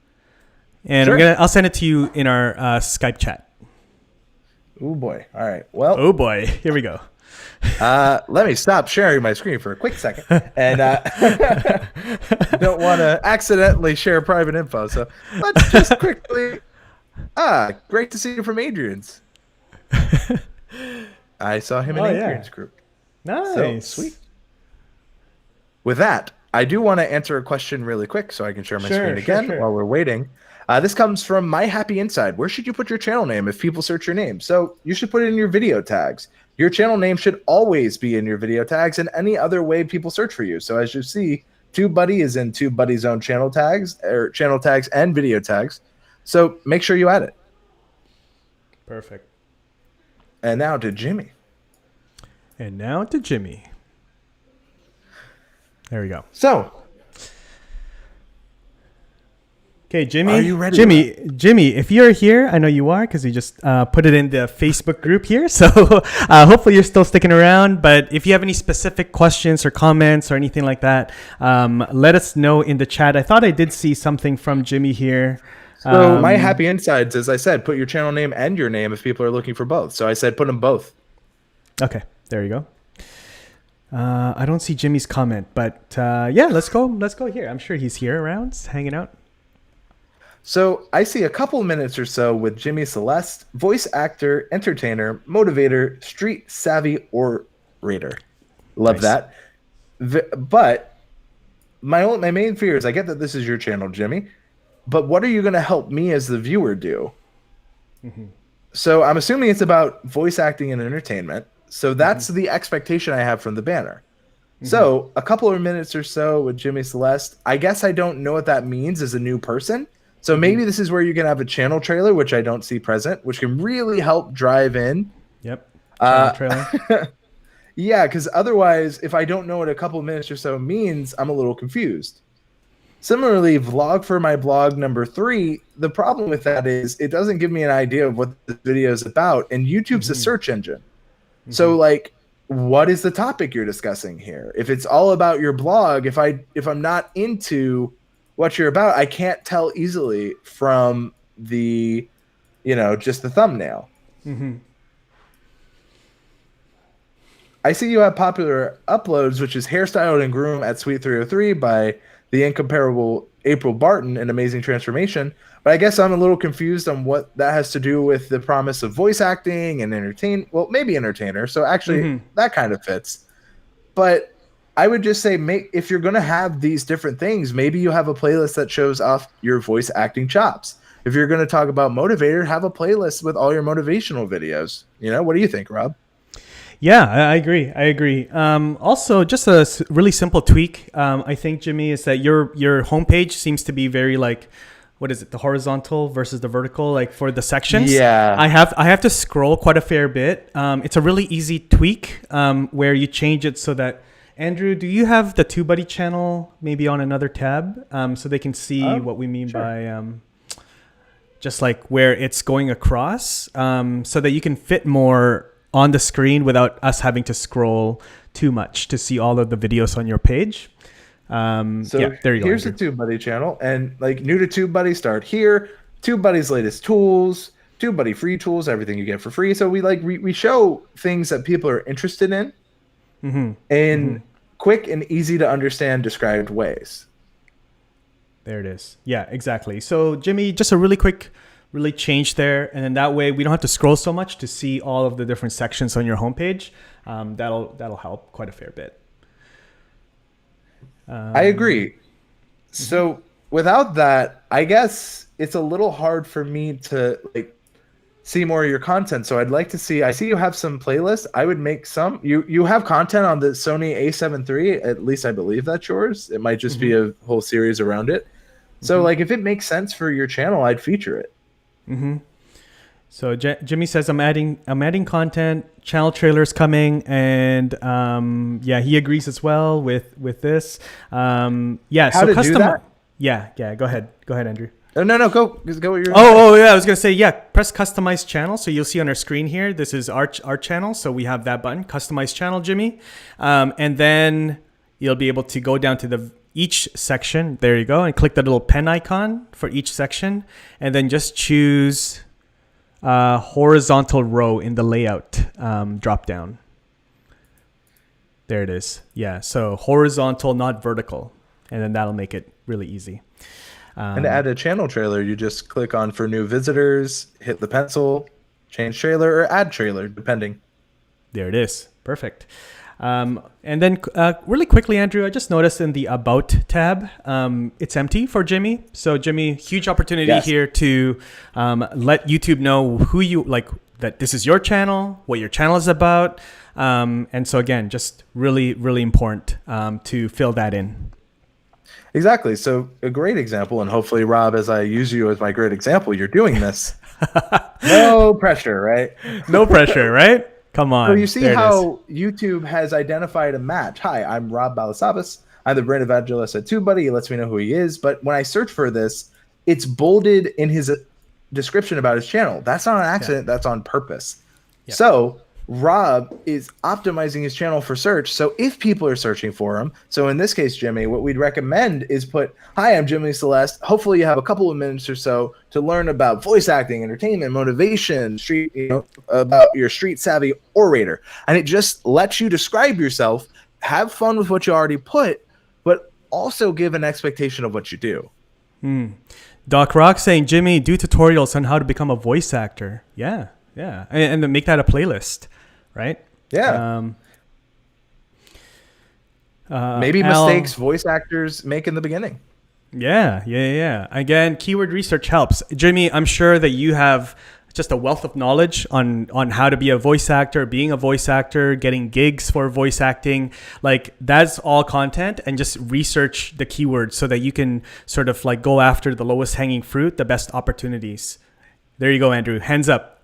And Sure. I'll send it to you in our Skype chat. Oh boy. All right. Well, oh boy. Here we go. Let me stop sharing my screen for a quick second, and don't want to accidentally share private info. So let's just quickly. Great to see you from Adrian's. I saw him in Adrian's group. Nice. So sweet. With that, I do want to answer a question really quick so I can share my screen again while we're waiting. This comes from My Happy Inside. Where should you put your channel name if people search your name? So you should put it in your video tags. Your channel name should always be in your video tags and any other way people search for you. So as you see, TubeBuddy is in TubeBuddy's own channel tags and video tags. So make sure you add it. Perfect. And now to Jimmy. There we go. So, okay, Jimmy. Are you ready? Jimmy, if you're here, I know you are because you just put it in the Facebook group here. So hopefully you're still sticking around. But if you have any specific questions or comments or anything like that, let us know in the chat. I thought I did see something from Jimmy here. So My Happy Insides, as I said, put your channel name and your name if people are looking for both. So I said put them both. Okay, there you go. I don't see Jimmy's comment, but let's go here. I'm sure he's here around, hanging out. So I see a couple minutes or so with Jimmy Celeste, voice actor, entertainer, motivator, street savvy orator. Love that. But my main fear is, I get that this is your channel, Jimmy, but what are you going to help me as the viewer do? So I'm assuming it's about voice acting and entertainment. So that's the expectation I have from the banner. So a couple of minutes or so with Jimmy Celeste. I guess I don't know what that means as a new person. So maybe this is where you can have a channel trailer, which I don't see present, which can really help drive in. Yep. Channel trailer. Yeah, because otherwise, if I don't know what a couple of minutes or so means, I'm a little confused. Similarly, vlog for my blog number 3, the problem with that is it doesn't give me an idea of what the video is about, and YouTube's a search engine. So like, what is the topic you're discussing here? If it's all about your blog, if I'm not into what you're about, I can't tell easily from the, just the thumbnail. I see you have popular uploads, which is Hairstyled and Groom at Sweet 303 by the incomparable April Barton, An Amazing Transformation. But I guess I'm a little confused on what that has to do with the promise of voice acting and maybe entertainer. So actually that kind of fits. But I would just say, if you're going to have these different things, maybe you have a playlist that shows off your voice acting chops. If you're going to talk about motivator, have a playlist with all your motivational videos. What do you think, Rob? Yeah, I agree. Also, just a really simple tweak, I think, Jimmy, is that your homepage seems to be very like, what is it, the horizontal versus the vertical, like for the sections. Yeah. I have to scroll quite a fair bit. It's a really easy tweak where you change it so that, Andrew, do you have the TubeBuddy channel maybe on another tab so they can see what we mean by just like where it's going across so that you can fit more on the screen without us having to scroll too much to see all of the videos on your page. So there you go. Here's the TubeBuddy channel, and like new to TubeBuddy, start here. TubeBuddy's latest tools, TubeBuddy free tools, everything you get for free. So we show things that people are interested in in quick and easy to understand described ways. There it is. Yeah, exactly. So Jimmy, just a really quick change there, and then that way we don't have to scroll so much to see all of the different sections on your homepage. That'll help quite a fair bit. I agree. So without that, I guess it's a little hard for me to see more of your content. So I'd like to see. I see you have some playlists. I would make some. You have content on the Sony A7 III. At least I believe that's yours. It might just be a whole series around it. So if it makes sense for your channel, I'd feature it. So Jimmy says I'm adding content, channel trailers coming, and he agrees as well with this. How to do that? Yeah. Go ahead, Andrew. No, go what you're. I was gonna say press customize channel. So you'll see on our screen here. This is our channel. So we have that button, customize channel, Jimmy, and then you'll be able to go down to each section. There you go, and click the little pen icon for each section, and then just choose horizontal row in the layout drop down. There it is. Yeah, so horizontal, not vertical, and then that'll make it really easy. And to add a channel trailer, you just click on for new visitors, hit the pencil, change trailer, or add trailer, depending. There it is. Perfect. And then really quickly, Andrew, I just noticed in the About tab, it's empty for Jimmy. So Jimmy, huge opportunity here to let YouTube know who you like, that this is your channel, what your channel is about. And so again, just really, really important to fill that in. Exactly. So a great example, and hopefully, Rob, as I use you as my great example, you're doing this. No pressure, right? No pressure, right? Come on. So you see how YouTube has identified a match. Hi, I'm Rob Balasabas. I'm the brand evangelist at TubeBuddy. He lets me know who he is. But when I search for this, it's bolded in his description about his channel. That's not an accident. That's on purpose. So Rob is optimizing his channel for search. So if people are searching for him, so in this case, Jimmy, what we'd recommend is put, hi, I'm Jimmy Celeste. Hopefully you have a couple of minutes or so to learn about voice acting, entertainment, motivation, about your street savvy orator. And it just lets you describe yourself, have fun with what you already put, but also give an expectation of what you do. Doc Rock saying, Jimmy, do tutorials on how to become a voice actor. Yeah. And then make that a playlist. Right? Yeah. Maybe mistakes voice actors make in the beginning. Yeah. Again, keyword research helps. Jimmy, I'm sure that you have just a wealth of knowledge on how to be a voice actor, being a voice actor, getting gigs for voice acting. Like that's all content, and just research the keywords so that you can sort of like go after the lowest hanging fruit, the best opportunities. There you go, Andrew. Hands up.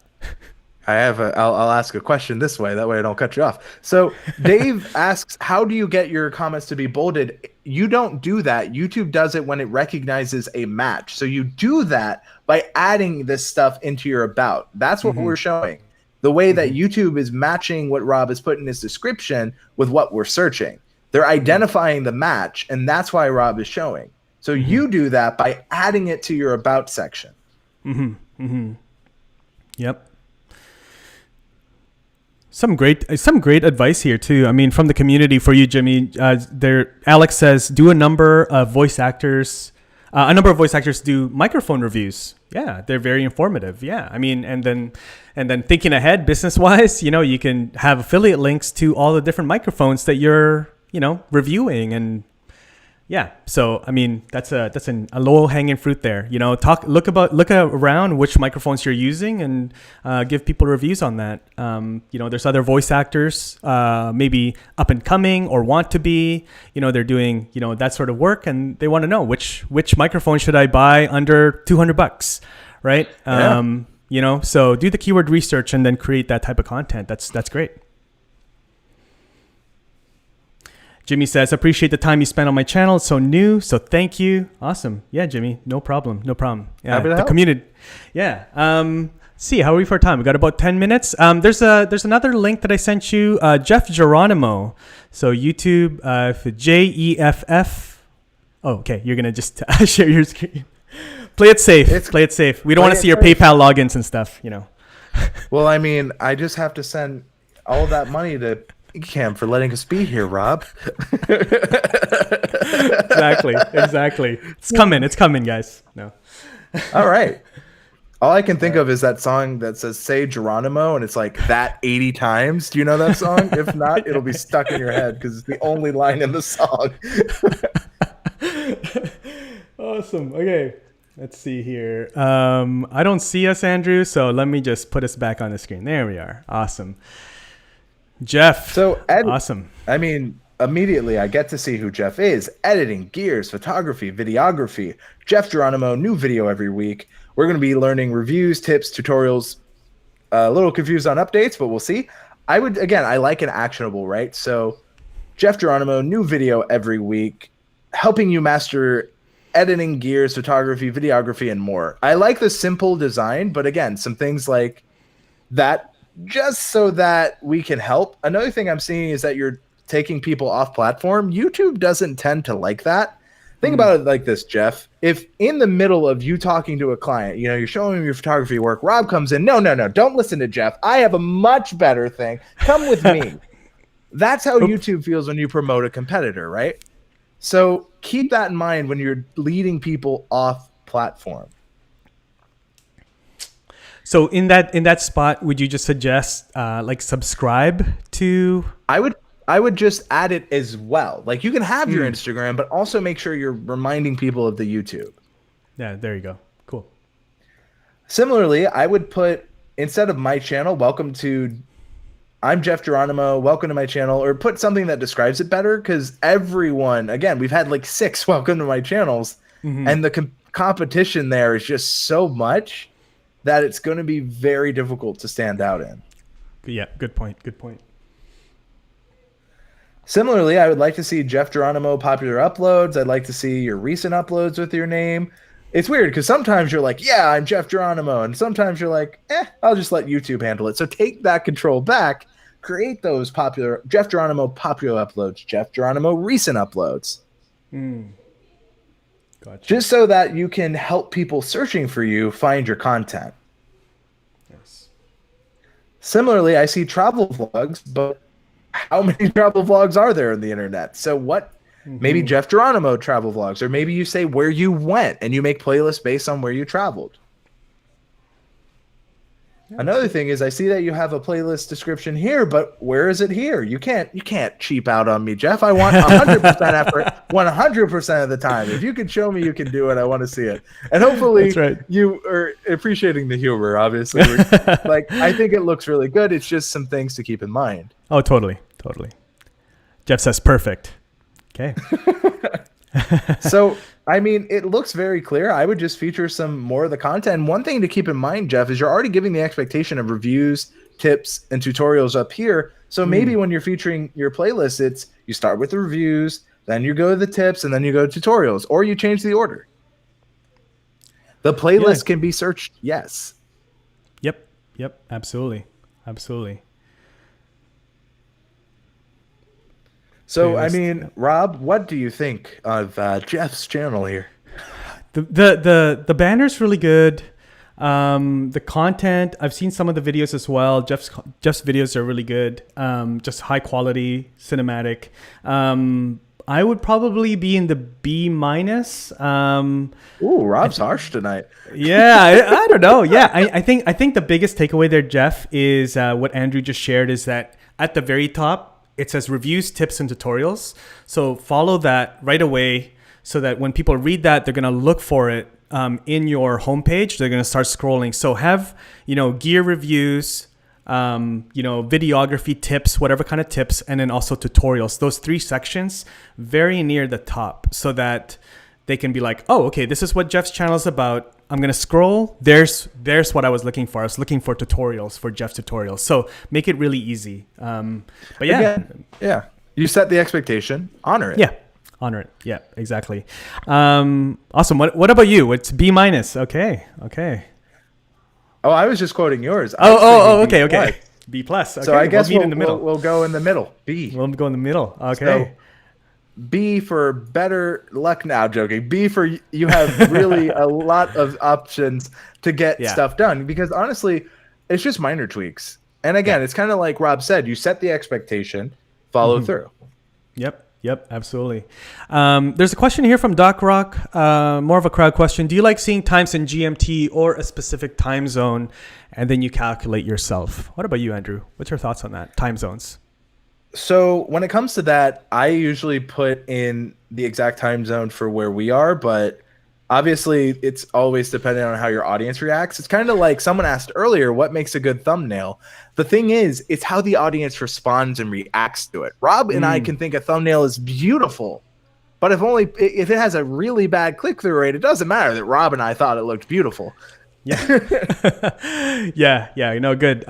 I'll ask a question this way. That way I don't cut you off. So Dave asks, how do you get your comments to be bolded? You don't do that. YouTube does it when it recognizes a match. So you do that by adding this stuff into your about. That's what we're showing. The way that YouTube is matching what Rob has put in his description with what we're searching. They're identifying the match, and that's why Rob is showing. So you do that by adding it to your about section. Yep. Some great advice here too. I mean, from the community for you, Jimmy. Alex says, do a number of voice actors do microphone reviews. Yeah, they're very informative. Yeah, I mean, and then thinking ahead, business wise, you can have affiliate links to all the different microphones that you're reviewing, and yeah. So I mean, that's a low hanging fruit there. Look around which microphones you're using, and give people reviews on that. There's other voice actors, maybe up and coming or want to be. They're doing that sort of work, and they want to know which microphone should I buy under $200, right? Yeah. So do the keyword research and then create that type of content. That's great. Jimmy says, appreciate the time you spent on my channel. It's so new. So thank you. Awesome. Yeah, Jimmy. No problem. Yeah, happy to help. Community. Yeah. See, how are we for time? We got about 10 minutes. There's another link that I sent you. Jeff Geronimo. So YouTube, Jeff. Oh, okay. You're going to just share your screen. Play it safe. Play it safe. We don't want to see your PayPal logins and stuff, Well, I mean, I just have to send all of that money to Ecamm for letting us be here, Rob. Exactly. It's coming, guys. No. All right. All I can think of is that song that says "Say Geronimo," and it's like that 80 times. Do you know that song? If not, it'll be stuck in your head because it's the only line in the song. Awesome. Okay. Let's see here. I don't see us, Andrew, so let me just put us back on the screen. There we are. Awesome. Jeff. So awesome. I mean, immediately I get to see who Jeff is. Editing, gears, photography, videography. Jeff Geronimo, new video every week. We're going to be learning reviews, tips, tutorials. A little confused on updates, but we'll see. I like an actionable, right? So Jeff Geronimo, new video every week, helping you master editing, gears, photography, videography, and more. I like the simple design, but again, some things like that just so that we can help. Another thing I'm seeing is that you're taking people off platform. YouTube doesn't tend to like that. Think about it like this, Jeff. If in the middle of you talking to a client, you're showing him your photography work, Rob comes in, no, don't listen to Jeff. I have a much better thing. Come with me. That's how YouTube feels when you promote a competitor, right? So keep that in mind when you're leading people off platform. So in that spot, would you just suggest subscribe to? I would just add it as well. Like you can have your Instagram, but also make sure you're reminding people of the YouTube. Yeah, there you go. Cool. Similarly, I would put, instead of my channel, I'm Jeff Geronimo, welcome to my channel, or put something that describes it better, because everyone, again, we've had like 6 welcome to my channels, and the competition there is just so much that it's going to be very difficult to stand out in. Yeah, good point. Similarly, I would like to see Jeff Geronimo popular uploads. I'd like to see your recent uploads with your name. It's weird because sometimes you're like, yeah, I'm Jeff Geronimo. And sometimes you're like, I'll just let YouTube handle it. So take that control back. Create those popular Jeff Geronimo popular uploads, Jeff Geronimo recent uploads. Gotcha. Just so that you can help people searching for you find your content. Yes. Similarly, I see travel vlogs, but how many travel vlogs are there on the internet? So what? Maybe Jeff Geronimo travel vlogs, or maybe you say where you went and you make playlists based on where you traveled. Another thing is I see that you have a playlist description here, but where is it here? You can't cheap out on me, Jeff. I want 100% effort 100% of the time. If you can show me you can do it, I want to see it. And hopefully you are appreciating the humor, obviously. Like, I think it looks really good. It's just some things to keep in mind. Oh, totally. Jeff says perfect. Okay. So, I mean, it looks very clear. I would just feature some more of the content. And one thing to keep in mind, Jeff, is you're already giving the expectation of reviews, tips, and tutorials up here. So maybe when you're featuring your playlist, it's you start with the reviews, then you go to the tips, and then you go to tutorials, or you change the order. The playlist can be searched, yes. Yep, absolutely. So, I mean, Rob, what do you think of Jeff's channel here? The banner's really good. The content, I've seen some of the videos as well. Jeff's videos are really good. Just high quality, cinematic. I would probably be in the B-. Ooh, Rob's harsh tonight. Yeah, I don't know. Yeah, I think the biggest takeaway there, Jeff, is what Andrew just shared, is that at the very top, it says reviews, tips, and tutorials. So follow that right away so that when people read that, they're going to look for it in your homepage. They're going to start scrolling. So have, gear reviews, videography tips, whatever kind of tips, and then also tutorials. Those 3 sections very near the top so that they can be like, oh, okay, this is what Jeff's channel is about. I'm going to scroll. There's what I was looking for. I was looking for tutorials, for Jeff's tutorials. So make it really easy. But yeah. Yeah. You set the expectation, honor it. Yeah. Honor it. Yeah, exactly. Awesome. What about you? It's B-. Okay. Oh, I was just quoting yours. Okay. B+. Okay. So I guess we'll meet in the middle. We'll go in the middle. B. We'll go in the middle. Okay. So, B for better luck. Now, joking. B for you have really a lot of options to get stuff done, because honestly, it's just minor tweaks. And again, it's kind of like Rob said, you set the expectation, follow through. Yep, absolutely. There's a question here from Doc Rock, more of a crowd question. Do you like seeing times in GMT or a specific time zone, and then you calculate yourself? What about you, Andrew? What's your thoughts on that? Time zones. So when it comes to that, I usually put in the exact time zone for where we are, but obviously it's always dependent on how your audience reacts. It's kind of like someone asked earlier, what makes a good thumbnail? The thing is, it's how the audience responds and reacts to it. Rob and I can think a thumbnail is beautiful, but if it has a really bad click-through rate, it doesn't matter that Rob and I thought it looked beautiful. Yeah. Good.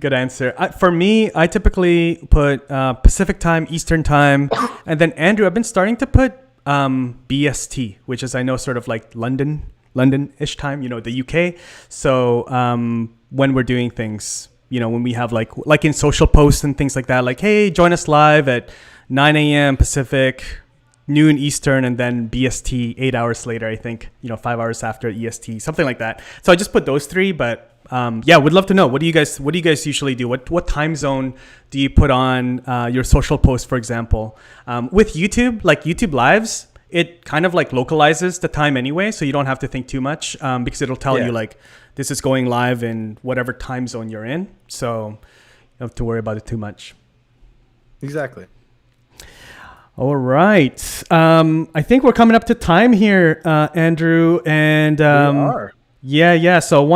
Good answer. For me, I typically put Pacific time, Eastern time, and then Andrew, I've been starting to put BST, which is, I know, sort of like London-ish time, the UK. So when we're doing things, when we have like in social posts and things like that, like, hey, join us live at 9 a.m. Pacific, noon Eastern, and then BST 8 hours later, I think, 5 hours after EST, something like that. So I just put those 3, but would love to know, what do you guys usually do? What time zone do you put on your social post, for example? With YouTube, like YouTube Lives, it kind of like localizes the time anyway, so you don't have to think too much because it'll tell you like, this is going live in whatever time zone you're in. So you don't have to worry about it too much. Exactly. All right. I think we're coming up to time here, Andrew. And we are. Yeah. So I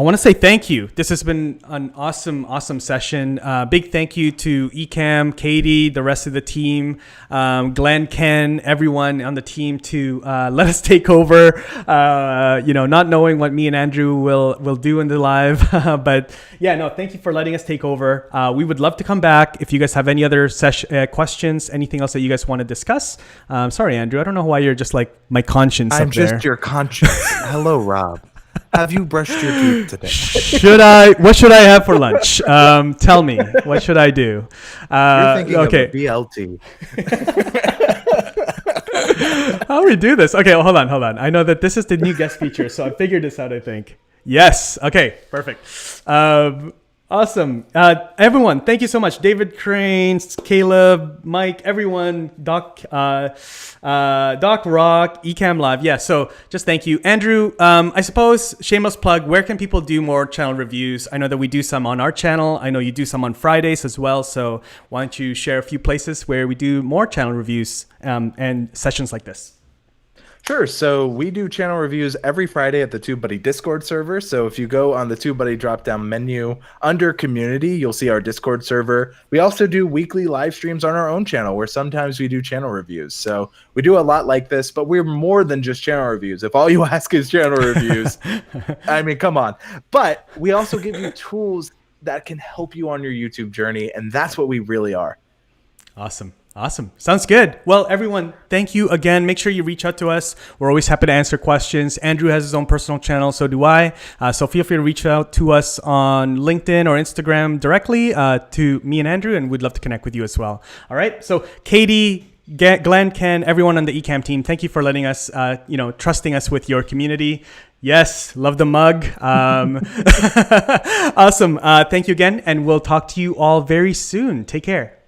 want to say thank you. This has been an awesome session. Big thank you to Ecamm, Katie, the rest of the team, Glenn, Ken, everyone on the team to let us take over. Not knowing what me and Andrew will do in the live, but thank you for letting us take over. We would love to come back if you guys have any other questions, anything else that you guys want to discuss. Sorry, Andrew, I don't know why you're just like my conscience. I'm just your conscience. Hello, Rob. Have you brushed your teeth today? What should I have for lunch? Tell me, what should I do? You're thinking of a BLT. How do we do this? Okay, well, hold on. I know that this is the new guest feature, so I figured this out, I think. Yes. Okay, perfect. Awesome. Everyone, thank you so much. David Cranes, Caleb, Mike, everyone, Doc Rock, Ecamm Live. Yeah, so just thank you. Andrew, I suppose, shameless plug, where can people do more channel reviews? I know that we do some on our channel. I know you do some on Fridays as well. So why don't you share a few places where we do more channel reviews and sessions like this? Sure. So we do channel reviews every Friday at the TubeBuddy Discord server. So if you go on the TubeBuddy drop-down menu under Community, you'll see our Discord server. We also do weekly live streams on our own channel where sometimes we do channel reviews. So we do a lot like this, but we're more than just channel reviews. If all you ask is channel reviews, I mean, come on. But we also give you tools that can help you on your YouTube journey, and that's what we really are. Awesome. Awesome. Sounds good. Well, everyone, thank you again. Make sure you reach out to us. We're always happy to answer questions. Andrew has his own personal channel, so do I. So feel free to reach out to us on LinkedIn or Instagram directly to me and Andrew, and we'd love to connect with you as well. All right. So Katie, Glenn, Ken, everyone on the Ecamm team, thank you for letting us, trusting us with your community. Yes, love the mug. Awesome. Thank you again, and we'll talk to you all very soon. Take care.